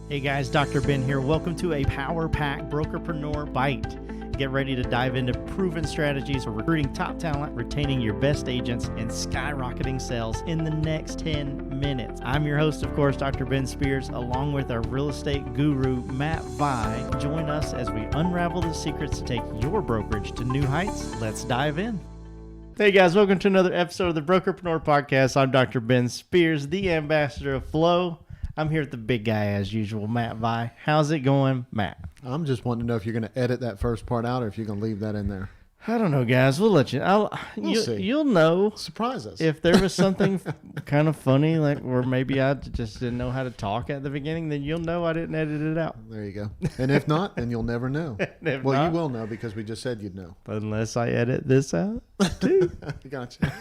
Hey guys, Dr. Ben here. Welcome to a Power Pack Brokerpreneur Byte. Get ready to dive into proven strategies for recruiting top talent, retaining your best agents, and skyrocketing sales in the next 10 minutes. I'm your host, of course, Dr. Ben Spears, along with our real estate guru, Matt Vi. Join us as we unravel the secrets to take your brokerage to new heights. Let's dive in. Hey guys, welcome to another episode of the Brokerpreneur Podcast. I'm Dr. Ben Spears, the ambassador of Flow. I'm here with the big guy as usual, Matt Vi. How's it going, Matt? I'm just wanting to know if you're going to edit that first part out or if you're going to leave that in there. I don't know, guys. We'll let you. You'll know. Surprise us. If there was something kind of funny, like or maybe I just didn't know how to talk at the beginning, then you'll know I didn't edit it out. There you go. And if not, then you'll never know. You will know because we just said you'd know. Unless I edit this out, too. Gotcha.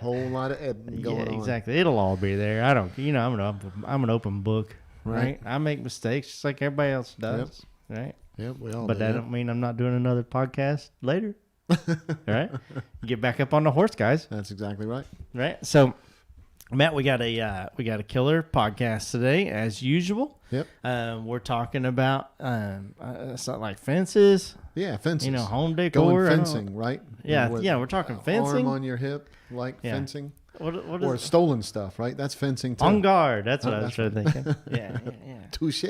Whole lot of editing going on. Exactly. It'll all be there. I don't. I'm an open book, right? I make mistakes just like everybody else does, right? Yep, we all But do. that don't mean I'm not doing another podcast later. All right? Get back up on the horse, guys. That's exactly right. Right? So, Matt, we got a killer podcast today, as usual. Yep. We're talking about something like fences. Yeah, fencing. Home decor. Going fencing, right? Yeah, we're talking fencing. Arm on your hip, like fencing. What or stolen stuff, right? That's fencing too. On guard. That's what I was trying to think. Yeah. Touche.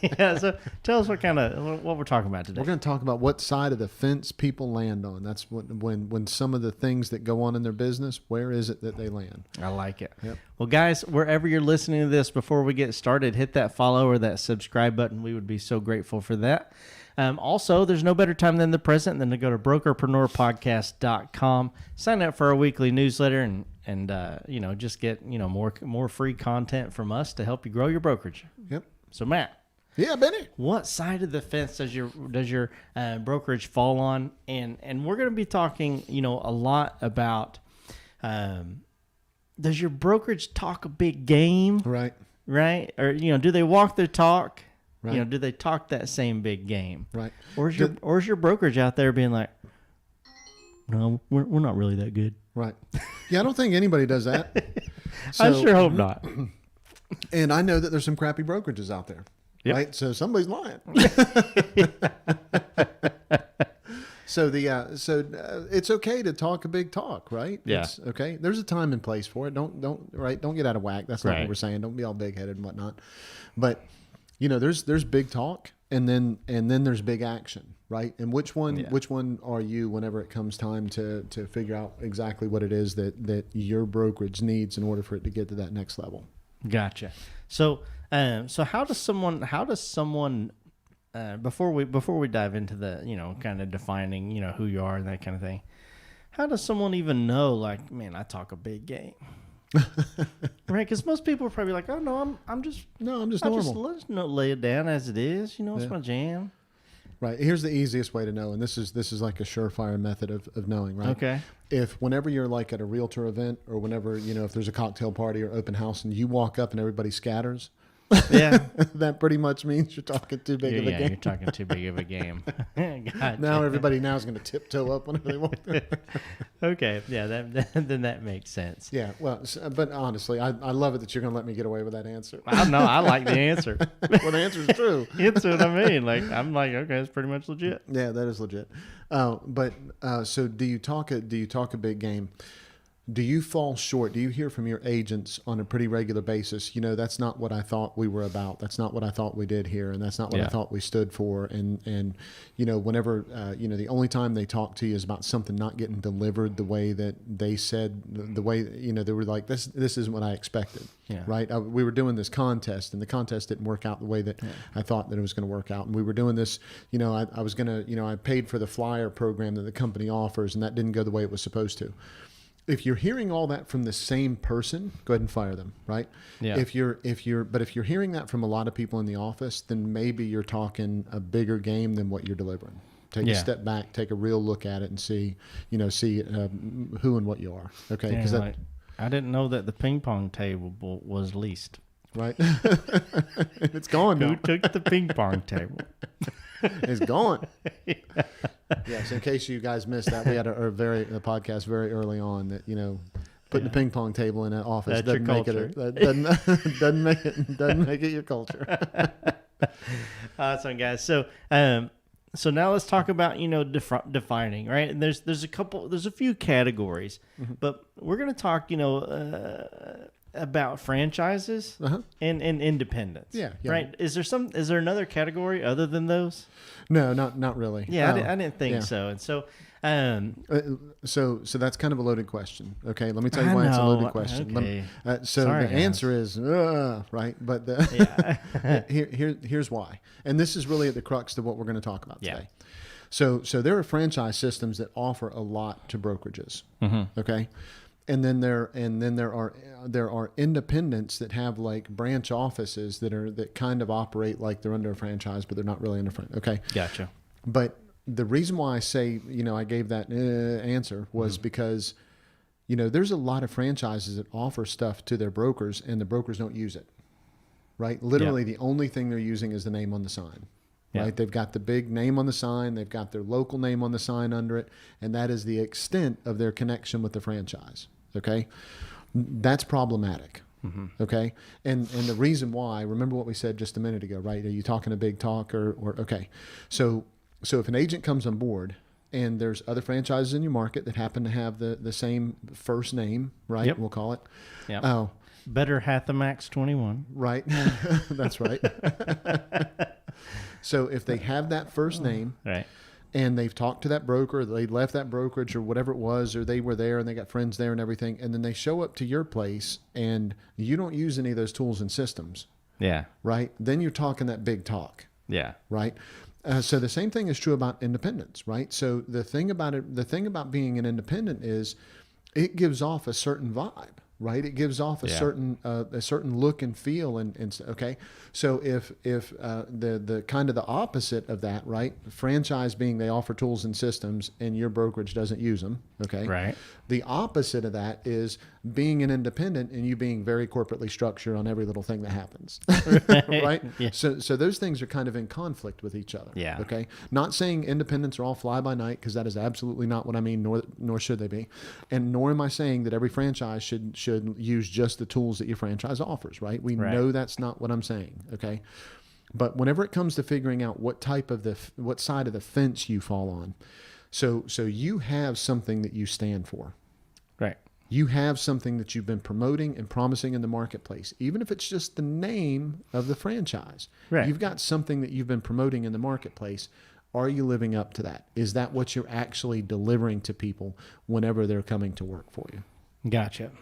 Yeah. So tell us what we're talking about today. We're going to talk about what side of the fence people land on. That's when some of the things that go on in their business, where is it that they land? I like it. Yep. Well, guys, wherever you're listening to this, before we get started, hit that follow or that subscribe button. We would be so grateful for that. Also, there's no better time than the present than to go to brokerpreneurpodcast.com, sign up for our weekly newsletter, and just get more free content from us to help you grow your brokerage. Yep. So, Matt. Yeah, Benny. What side of the fence does your brokerage fall on? And we're going to be talking, a lot about does your brokerage talk a big game? Right. Right? Or do they walk their talk? Right. Do they talk that same big game? Right. Or is your brokerage out there being like, no, we're not really that good. Right. Yeah, I don't think anybody does that. I sure hope not. And I know that there's some crappy brokerages out there. Yep. Right. So somebody's lying. So it's okay to talk a big talk, right? Yeah. It's okay. There's a time and place for it. Don't get out of whack. That's not what we're saying. Don't be all big headed and whatnot. But there's big talk and then there's big action, right? And which one are you whenever it comes time to figure out exactly what it is that your brokerage needs in order for it to get to that next level? Gotcha. So how does someone before we dive into the kind of defining who you are and that kind of thing, how does someone even know, like, man, I talk a big game? Right, because most people are probably like, oh no, I'm just normal. Let's lay it down as it is. It's my jam. Right. Here's the easiest way to know, and this is like a surefire method of knowing, right? Okay. If whenever you're like at a realtor event or whenever if there's a cocktail party or open house and you walk up and everybody scatters, yeah, that pretty much means you're talking too big of a game. You're talking too big of a game. Gotcha. Now everybody is going to tiptoe up whenever they want to. Okay, yeah, then that makes sense. Yeah, well, but honestly, I love it that you're going to let me get away with that answer. I know, I like the answer. Well, the answer is true. That's what I mean. Like, I'm like, okay, it's pretty much legit. Yeah, that is legit. So do you talk a big game? Do you fall short? Do you hear from your agents on a pretty regular basis? That's not what I thought we were about. That's not what I thought we did here, and that's not what I thought we stood for. And whenever the only time they talk to you is about something not getting delivered the way that they said, the way they were like, this isn't what I expected. Yeah. Right. We were doing this contest, and the contest didn't work out the way that I thought that it was going to work out. And we were doing this. I was going to. I paid for the flyer program that the company offers, and that didn't go the way it was supposed to. If you're hearing all that from the same person, go ahead and fire them, right? Yeah. If you're hearing that from a lot of people in the office, then maybe you're talking a bigger game than what you're delivering. Take a step back, take a real look at it, and see who and what you are. Okay, because I didn't know that the ping pong table was leased. Right, it's gone now. Who took the ping pong table? It's gone. Yes, in case you guys missed that, we had a podcast very early on that Putting a ping pong table in an office That's your doesn't make it your culture. Awesome, guys. So now let's talk about, defining, right? And there's a few categories, but we're going to talk, about franchises and independents. Yeah. Right. Is there another category other than those? No, not really. Yeah. I didn't think so. And so, so that's kind of a loaded question. Okay. Let me tell you why it's a loaded question. Okay. Sorry, the answer is, right. But here's why. And this is really at the crux of what we're going to talk about today. So there are franchise systems that offer a lot to brokerages. Okay. And then there are independents that have like branch offices that kind of operate like they're under a franchise, but they're not really under franchise. Okay. Gotcha. But the reason why I say, I gave that answer was because, there's a lot of franchises that offer stuff to their brokers and the brokers don't use it, right? Literally the only thing they're using is the name on the sign, right? They've got the big name on the sign. They've got their local name on the sign under it. And that is the extent of their connection with the franchise. Okay. That's problematic. Okay. And the reason why, remember what we said just a minute ago, right? Are you talking a big talk or okay. So if an agent comes on board and there's other franchises in your market that happen to have the same first name, right? Yep. We'll call it. Yeah. Oh, Better Hathamax 21. Right. That's right. So if they have that first name, right, and they've talked to that broker, they left that brokerage or whatever it was, or they were there and they got friends there and everything. And then they show up to your place and you don't use any of those tools and systems. Yeah. Right. Then you're talking that big talk. Yeah. Right. So the same thing is true about independence, right? So the thing about being an independent is it gives off a certain vibe, right? It gives off a certain look and feel and okay. So if the kind of the opposite of that, right? Franchise being they offer tools and systems and your brokerage doesn't use them, okay? Right. The opposite of that is being an independent and you being very corporately structured on every little thing that happens, right? Yeah. So those things are kind of in conflict with each other. Yeah. Okay. Not saying independents are all fly by night, because that is absolutely not what I mean, nor should they be, and nor am I saying that every franchise should use just the tools that your franchise offers. Right. We know that's not what I'm saying. Okay. But whenever it comes to figuring out what side of the fence you fall on, so you have something that you stand for. Right. You have something that you've been promoting and promising in the marketplace, even if it's just the name of the franchise. Right. You've got something that you've been promoting in the marketplace. Are you living up to that? Is that what you're actually delivering to people whenever they're coming to work for you? Gotcha.